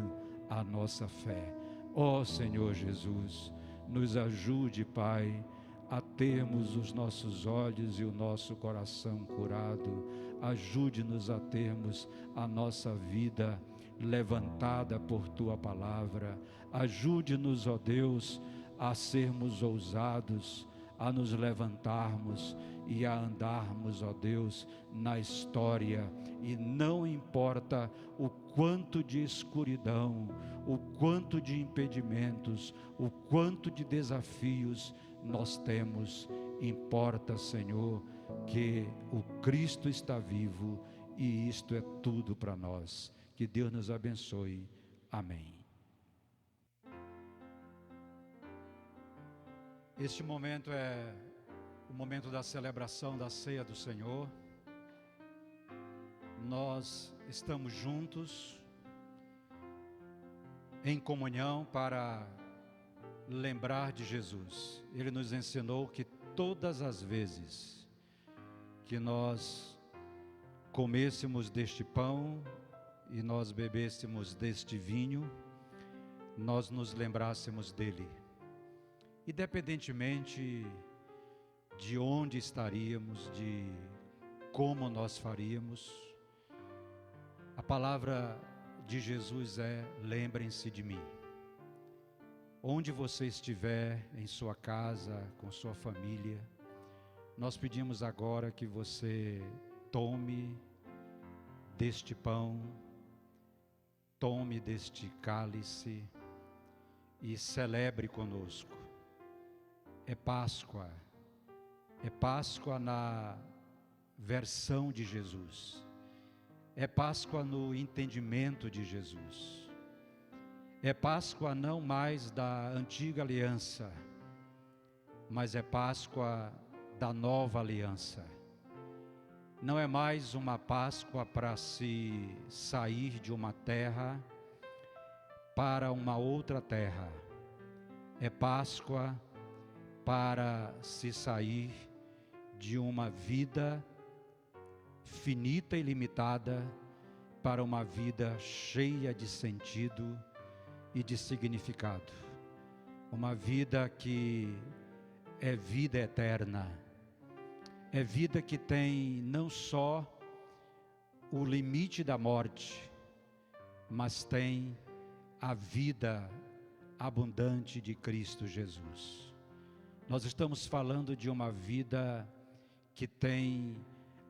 a nossa fé. Ó Senhor Jesus, nos ajude, Pai, a termos os nossos olhos e o nosso coração curado. Ajude-nos a termos a nossa vida levantada por Tua palavra. Ajude-nos, ó Deus, a sermos ousados, a nos levantarmos e a andarmos, ó Deus, na história. E não importa o quanto de escuridão, o quanto de impedimentos, o quanto de desafios nós temos, importa, Senhor, que o Cristo está vivo, e isto é tudo para nós. Que Deus nos abençoe. Amém. Este momento é o momento da celebração da ceia do Senhor. Nós estamos juntos em comunhão para lembrar de Jesus. Ele nos ensinou que todas as vezes que nós comêssemos deste pão e nós bebêssemos deste vinho, nós nos lembrássemos dele. Independentemente de onde estaríamos, de como nós faríamos, a palavra de Jesus é: lembrem-se de mim. Onde você estiver, em sua casa, com sua família, nós pedimos agora que você tome deste pão, tome deste cálice e celebre conosco. É Páscoa na versão de Jesus, é Páscoa no entendimento de Jesus, é Páscoa não mais da antiga aliança, mas é Páscoa da nova aliança. Não é mais uma Páscoa para se sair de uma terra para uma outra terra, é Páscoa para se sair de uma vida finita e limitada para uma vida cheia de sentido e de significado. Uma vida que é vida eterna. É vida que tem não só o limite da morte, mas tem a vida abundante de Cristo Jesus. Nós estamos falando de uma vida que tem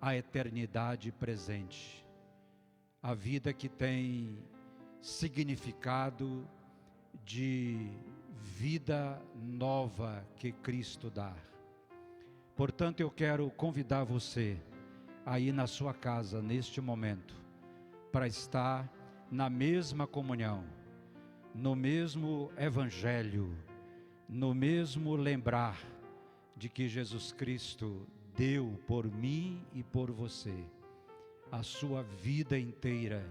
a eternidade presente, a vida que tem significado de vida nova que Cristo dá. Portanto, eu quero convidar você aí na sua casa, neste momento, para estar na mesma comunhão, no mesmo evangelho, no mesmo lembrar de que Jesus Cristo deu por mim e por você a sua vida inteira,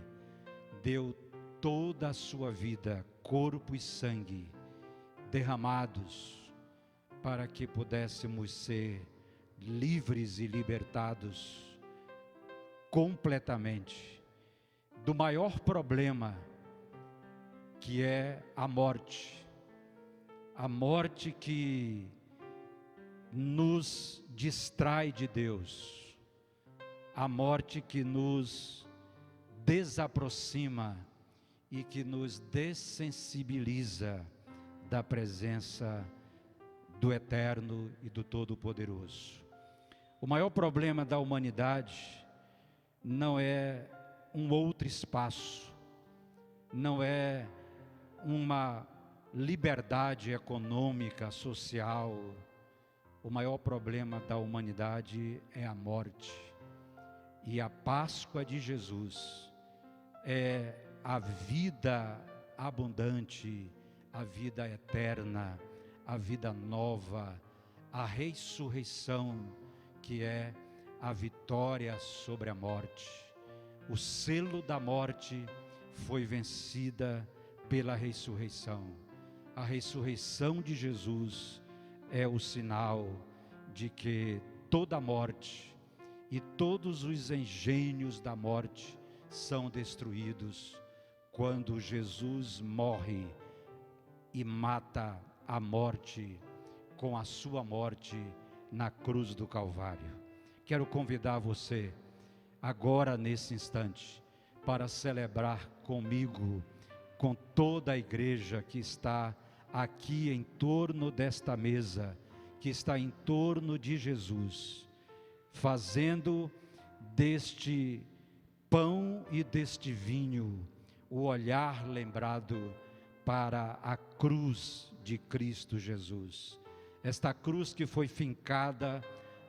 deu toda a sua vida, corpo e sangue, derramados para que pudéssemos ser livres e libertados completamente do maior problema, que é a morte que nos distrai de Deus, a morte que nos desaproxima e que nos dessensibiliza da presença do Eterno e do Todo-Poderoso. O maior problema da humanidade não é um outro espaço, não é uma liberdade econômica, social. O maior problema da humanidade é a morte. E a Páscoa de Jesus é a vida abundante, a vida eterna, a vida nova, a ressurreição, que é a vitória sobre a morte. O selo da morte foi vencida pela ressurreição. A ressurreição de Jesus é o sinal de que toda a morte e todos os engenhos da morte são destruídos quando Jesus morre e mata a morte com a sua morte na cruz do Calvário. Quero convidar você agora, nesse instante, para celebrar comigo, com toda a igreja que está aqui em torno desta mesa, que está em torno de Jesus, fazendo deste pão e deste vinho o olhar lembrado para a cruz de Cristo Jesus. Esta cruz que foi fincada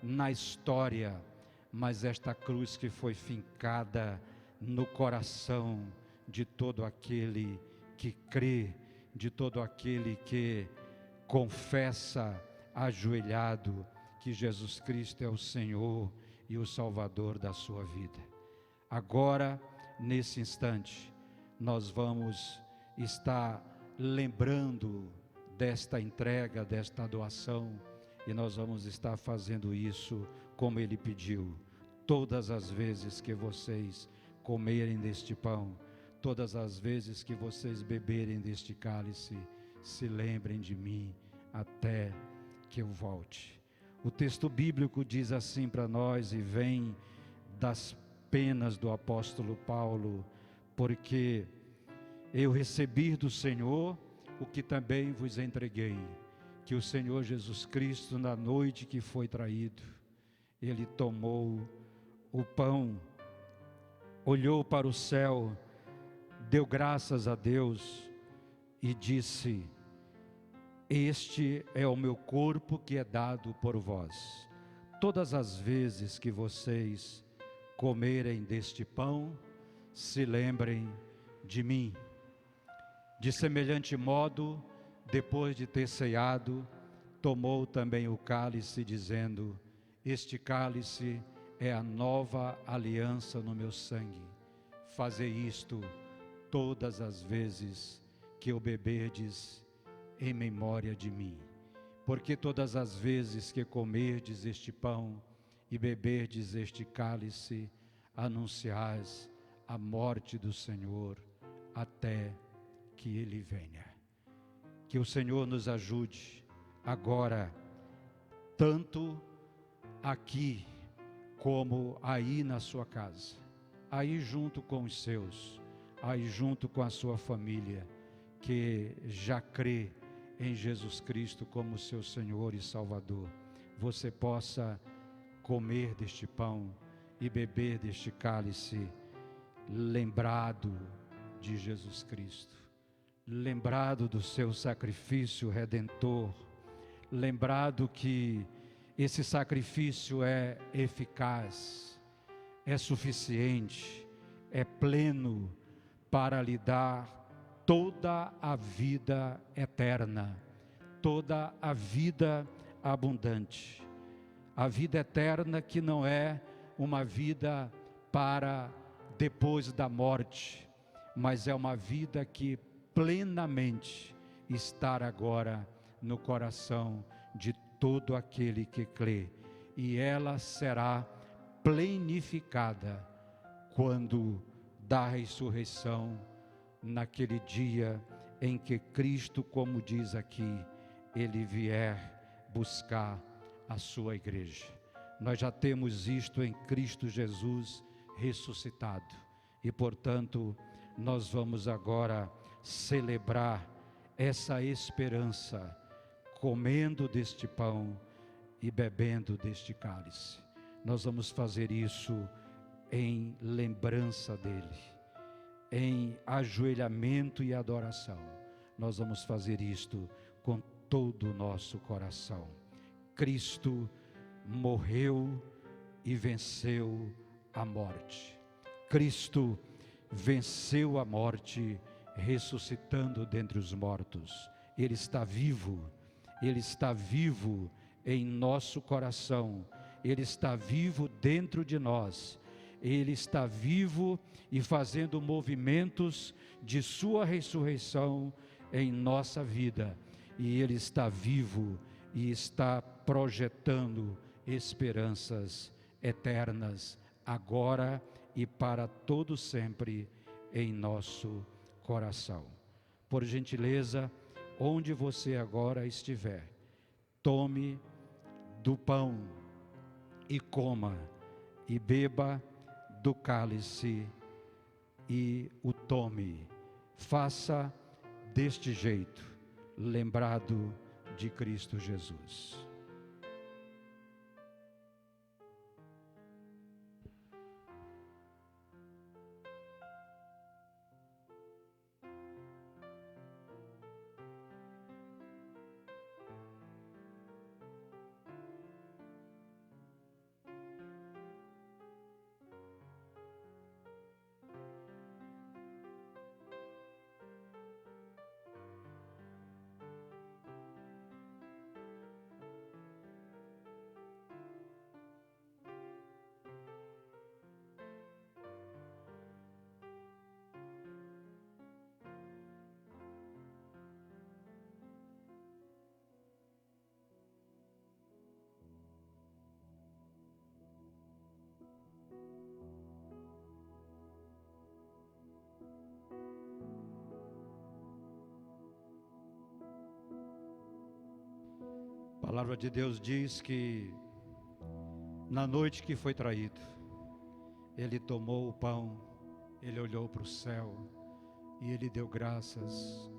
na história, mas esta cruz que foi fincada no coração de todo aquele que crê, de todo aquele que confessa ajoelhado que Jesus Cristo é o Senhor e o Salvador da sua vida. Agora, nesse instante, nós vamos estar lembrando desta entrega, desta doação, e nós vamos estar fazendo isso como Ele pediu. Todas as vezes que vocês comerem deste pão, todas as vezes que vocês beberem deste cálice, se lembrem de mim até que eu volte. O texto bíblico diz assim para nós, e vem das penas do apóstolo Paulo: porque eu recebi do Senhor o que também vos entreguei, que o Senhor Jesus Cristo, na noite que foi traído, Ele tomou o pão, olhou para o céu, deu graças a Deus e disse: este é o meu corpo que é dado por vós. Todas as vezes que vocês comerem deste pão, se lembrem de mim. De semelhante modo, depois de ter ceado, tomou também o cálice, dizendo: este cálice é a nova aliança no meu sangue. Fazei isto todas as vezes que o beberdes em memória de mim. Porque todas as vezes que comerdes este pão e beberdes este cálice, anunciais a morte do Senhor até que Ele venha. Que o Senhor nos ajude agora, tanto aqui como aí na sua casa, aí junto com os seus, aí junto com a sua família, que já crê em Jesus Cristo como seu Senhor e Salvador, você possa comer deste pão e beber deste cálice, lembrado de Jesus Cristo, lembrado do seu sacrifício redentor, lembrado que esse sacrifício é eficaz, é suficiente, é pleno para lhe dar toda a vida eterna, toda a vida abundante. A vida eterna que não é uma vida para depois da morte, mas é uma vida que plenamente está agora no coração de todo aquele que crê, e ela será plenificada quando da ressurreição, naquele dia em que Cristo, como diz aqui, Ele vier buscar a sua igreja. Nós já temos isto em Cristo Jesus ressuscitado, e portanto nós vamos agora celebrar essa esperança, comendo deste pão e bebendo deste cálice. Nós vamos fazer isso em lembrança dele, em ajoelhamento e adoração. Nós vamos fazer isto com todo o nosso coração. Cristo morreu e venceu a morte. Cristo venceu a morte, ressuscitando dentre os mortos. Ele está vivo. Ele está vivo em nosso coração. Ele está vivo dentro de nós. Ele está vivo e fazendo movimentos de sua ressurreição em nossa vida. E Ele está vivo e está projetando esperanças eternas, agora e para todo sempre em nosso coração. Por gentileza, onde você agora estiver, tome do pão e coma, e beba do cálice e o tome. Faça deste jeito, lembrado de Cristo Jesus. A palavra de Deus diz que na noite que foi traído, ele tomou o pão, ele olhou para o céu e ele deu graças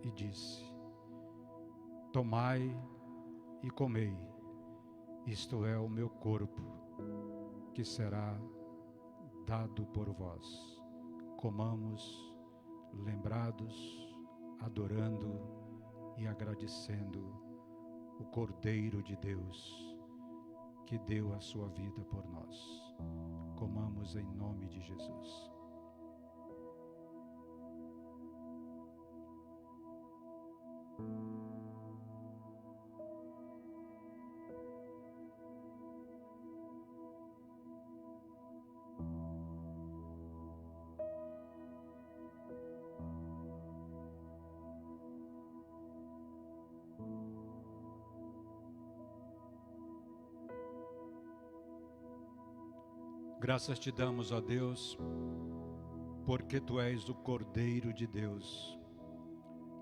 e disse: tomai e comei, isto é o meu corpo que será dado por vós. Comamos, lembrados, adorando e agradecendo o Cordeiro de Deus que deu a sua vida por nós. Comamos em nome de Jesus. Graças te damos, ó Deus, porque tu és o Cordeiro de Deus,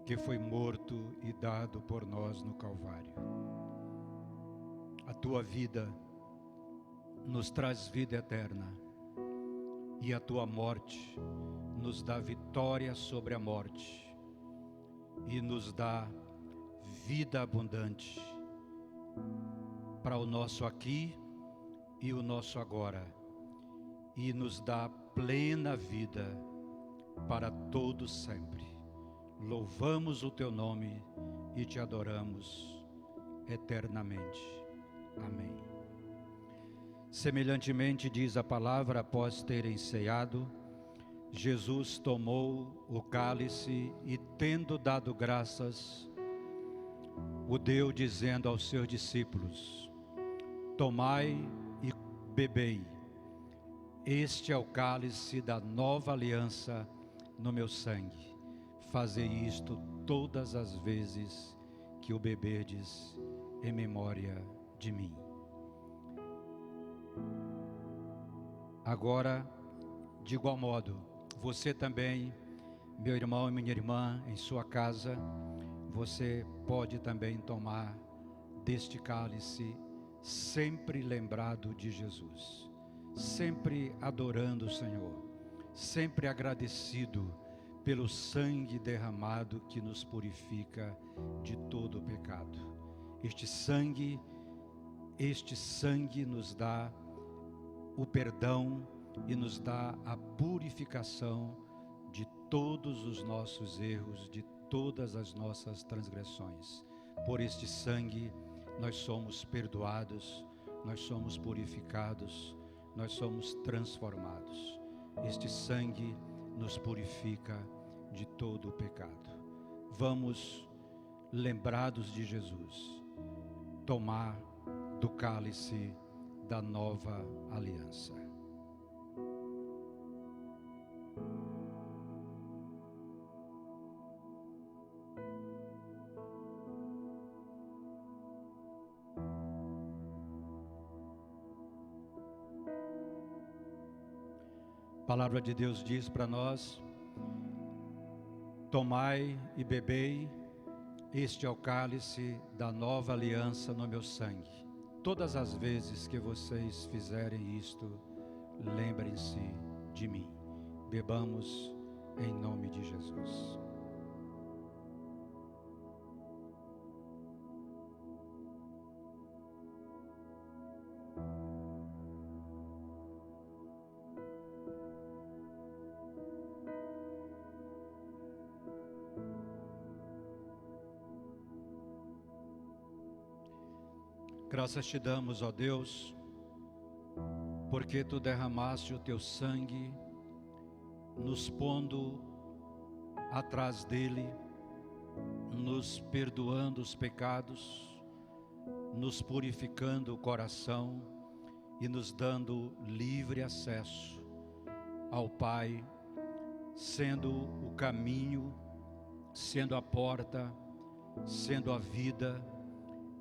que foi morto e dado por nós no Calvário. A tua vida nos traz vida eterna, e a tua morte nos dá vitória sobre a morte, e nos dá vida abundante para o nosso aqui e o nosso agora, e nos dá plena vida para todo sempre. Louvamos o teu nome e te adoramos eternamente. Amém. Semelhantemente, diz a palavra, após terem ceado, Jesus tomou o cálice e, tendo dado graças, o deu, dizendo aos seus discípulos: tomai e bebei, este é o cálice da nova aliança no meu sangue. Fazei isto todas as vezes que o beberdes em memória de mim. Agora, de igual modo, você também, meu irmão e minha irmã, em sua casa, você pode também tomar deste cálice, sempre lembrado de Jesus, sempre adorando o Senhor, sempre agradecido pelo sangue derramado que nos purifica de todo o pecado. Este sangue nos dá o perdão e nos dá a purificação de todos os nossos erros, de todas as nossas transgressões. Por este sangue nós somos perdoados, nós somos purificados, nós somos transformados. Este sangue nos purifica de todo o pecado. Vamos, lembrados de Jesus, tomar do cálice da nova aliança. A palavra de Deus diz para nós: tomai e bebei, este é o cálice da nova aliança no meu sangue. Todas as vezes que vocês fizerem isto, lembrem-se de mim. Bebamos em nome de Jesus. Graças te damos, ó Deus, porque tu derramaste o teu sangue, nos pondo atrás dele, nos perdoando os pecados, nos purificando o coração e nos dando livre acesso ao Pai, sendo o caminho, sendo a porta, sendo a vida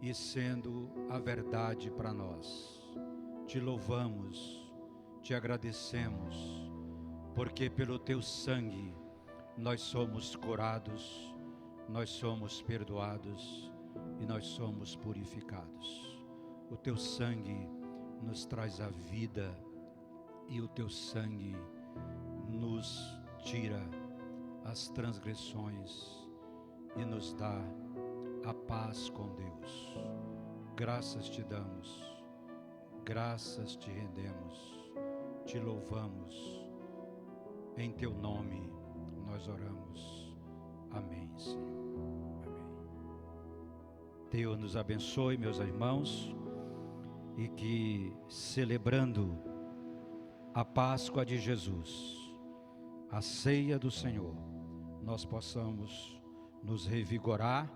e sendo a verdade para nós. Te louvamos, te agradecemos, porque pelo teu sangue nós somos curados, nós somos perdoados e nós somos purificados. O teu sangue nos traz a vida e o teu sangue nos tira as transgressões e nos dá a paz com Deus. Graças te damos, graças te rendemos, te louvamos, em teu nome nós oramos. Amém, Senhor. Amém. Deus nos abençoe, meus irmãos, e que, celebrando a Páscoa de Jesus, a ceia do Senhor, nós possamos nos revigorar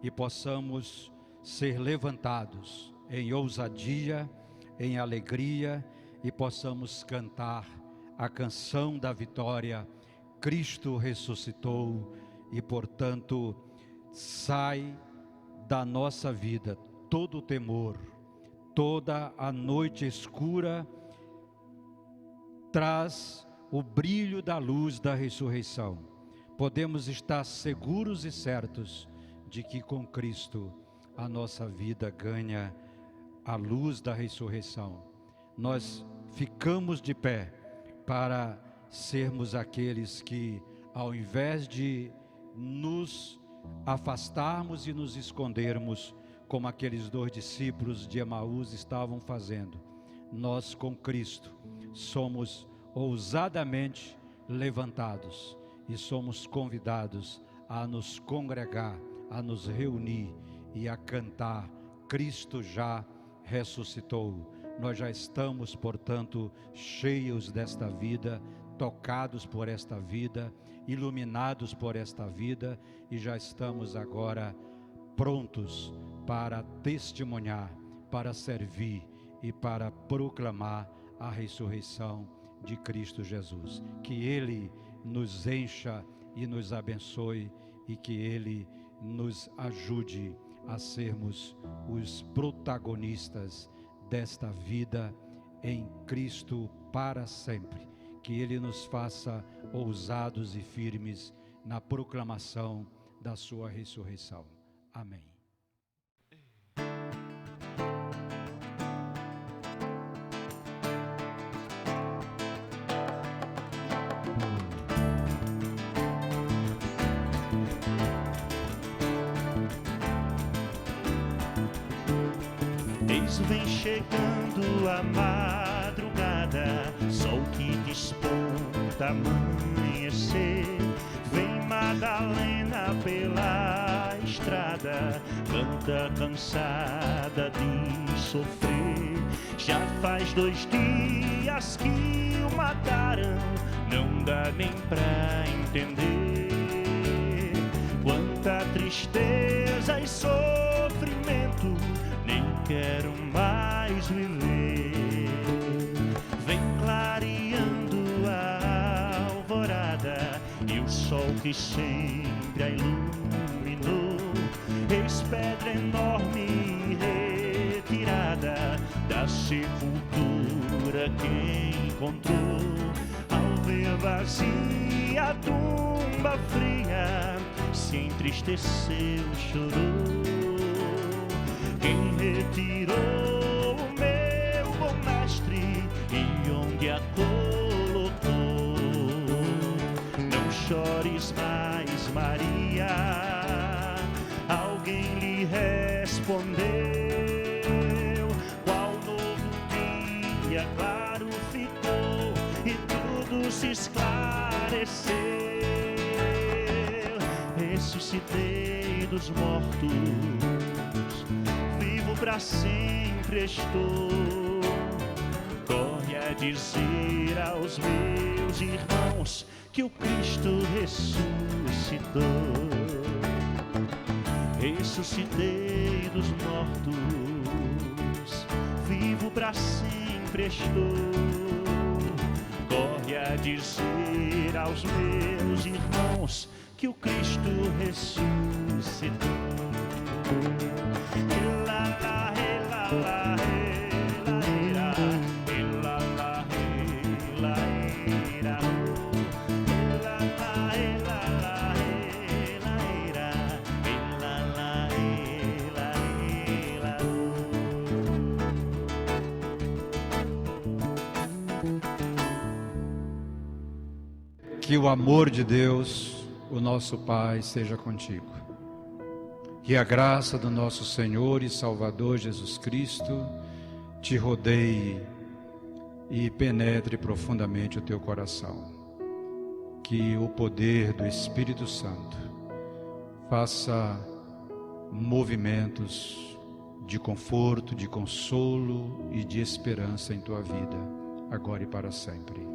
e possamos ser levantados em ousadia, em alegria, e possamos cantar a canção da vitória. Cristo ressuscitou, e portanto sai da nossa vida todo o temor, toda a noite escura traz o brilho da luz da ressurreição. Podemos estar seguros e certos de que com Cristo a nossa vida ganha a luz da ressurreição. Nós ficamos de pé para sermos aqueles que, ao invés de nos afastarmos e nos escondermos, como aqueles 2 discípulos de Emaús estavam fazendo, nós com Cristo somos ousadamente levantados e somos convidados a nos congregar, a nos reunir e a cantar: Cristo já ressuscitou. Nós já estamos, portanto, cheios desta vida, tocados por esta vida, iluminados por esta vida, e já estamos agora prontos para testemunhar, para servir e para proclamar a ressurreição de Cristo Jesus. Que Ele nos encha e nos abençoe, e que Ele nos ajude a sermos os protagonistas desta vida em Cristo para sempre. Que Ele nos faça ousados e firmes na proclamação da sua ressurreição. Amém. Eis vem chegando a madrugada, sol que desponta amanhecer. Vem Madalena pela estrada, canta cansada de sofrer. Já faz 2 dias que o mataram, não dá nem pra entender. Quanta tristeza e sofrimento, nem quero mais viver. Vem clareando a alvorada e o sol que sempre a iluminou. Eis pedra enorme retirada da sepultura que encontrou. Ao ver vazia a tumba fria, se entristeceu, chorou. Quem retirou o meu bom mestre e onde a colocou? Não chores mais, Maria. Alguém lhe respondeu. Qual novo dia claro ficou e tudo se esclareceu. Ressuscitei dos mortos, para sempre estou. Corre a dizer aos meus irmãos que o Cristo ressuscitou. Ressuscitei dos mortos, vivo para sempre estou. Corre a dizer aos meus irmãos que o Cristo ressuscitou. Que o amor de Deus, o nosso Pai, seja contigo. Que a graça do nosso Senhor e Salvador Jesus Cristo te rodeie e penetre profundamente o teu coração. Que o poder do Espírito Santo faça movimentos de conforto, de consolo e de esperança em tua vida, agora e para sempre.